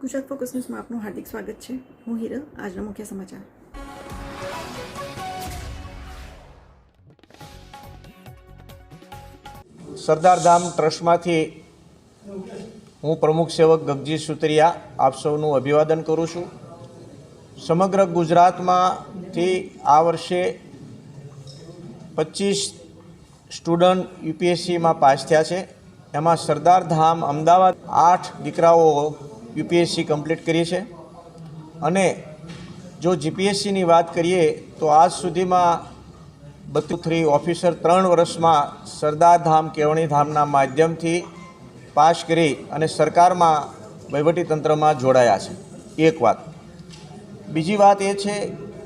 Gujarat focus ન્યૂઝમાં આપનું હાર્દિક સ્વાગત છે। હું હિરલ। આજના મુખ્ય સમાચાર। સરદાર ધામ ટ્રસ્ટમાંથી હું પ્રમુખ સેવક ગગજી સુતરિયા આપ સૌનું અભિવાદન કરું છું। સમગ્ર ગુજરાતમાંથી આ વર્ષે 25 સ્ટુડન્ટ યુપીએસસીમાં પાસ થયા છે। એમાં સરદાર ધામ અમદાવાદ 8 દીકરાઓ યુપીએસસી કમ્પ્લીટ કરી છે। અને જો જીપીએસસીની વાત કરીએ તો આજ સુધીમાં 32 ઓફિસર 3 વર્ષમાં સરદાર ધામ કેળવણી ધામના માધ્યમથી પાસ કરી અને સરકારમાં વહીવટીતંત્રમાં જોડાયા છે। એક વાત। બીજી વાત એ છે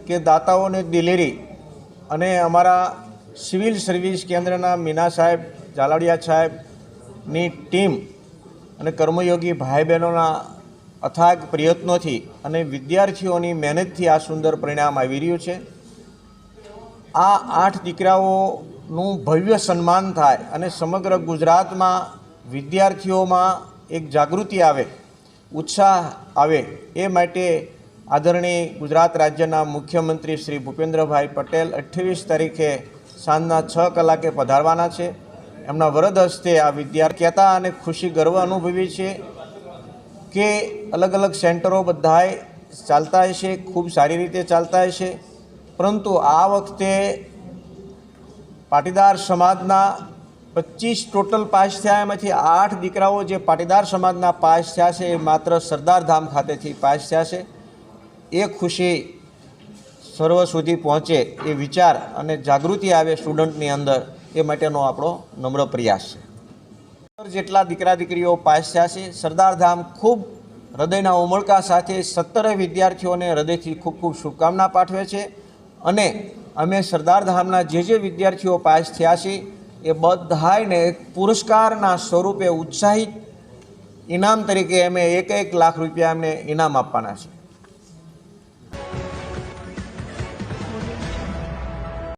કે દાતાઓની દિલેરી અને અમારા સિવિલ સર્વિસ કેન્દ્રના મીના સાહેબ ઝાલાડિયા સાહેબની ટીમ અને કર્મયોગી ભાઈ બહેનોના અથાગ પ્રયત્નોથી અને વિદ્યાર્થીઓની મહેનતથી આ સુંદર પરિણામ આવી રહ્યું છે। આ 8 દીકરાઓનું ભવ્ય સન્માન થાય અને સમગ્ર ગુજરાતમાં વિદ્યાર્થીઓમાં એક જાગૃતિ આવે, ઉત્સાહ આવે, એ માટે આદરણીય ગુજરાત રાજ્યના મુખ્યમંત્રી શ્રી ભૂપેન્દ્રભાઈ પટેલ 28 તારીખે સાંજના 6 કલાકે પધારવાના છે। એમના વરદ હસ્તે આ વિદ્યાર્થી કહેતા અને ખુશી ગર્વ અનુભવી છે કે અલગ અલગ સેન્ટરો બધાય ચાલતા હશે, ખૂબ સારી રીતે ચાલતા હશે, પરંતુ આ વખતે પાટીદાર સમાજના 25 ટોટલ પાસ થયા, એમાંથી 8 દીકરાઓ જે પાટીદાર સમાજના પાસ થયા છે એ માત્ર સરદાર ધામ ખાતેથી પાસ થયા છે। એ ખુશી સર્વ સુધી પહોંચે એ વિચાર અને જાગૃતિ આવે સ્ટુડન્ટની અંદર, એ માટેનો આપણો નમ્ર પ્રયાસ છે। જેટલા દીકરા દીકરીઓ પાસ થયા છે, સરદાર ધામ ખૂબ હૃદયના ઉમળકા સાથે 17 વિદ્યાર્થીઓને હૃદયથી ખૂબ ખૂબ શુભકામના પાઠવે છે। અને અમે સરદાર ધામના જે વિદ્યાર્થીઓ પાસ થયા છે એ બધાને પુરસ્કારના સ્વરૂપે ઉત્સાહિત ઇનામ તરીકે અમે 1 લાખ રૂપિયા એમને ઇનામ આપવાના છે।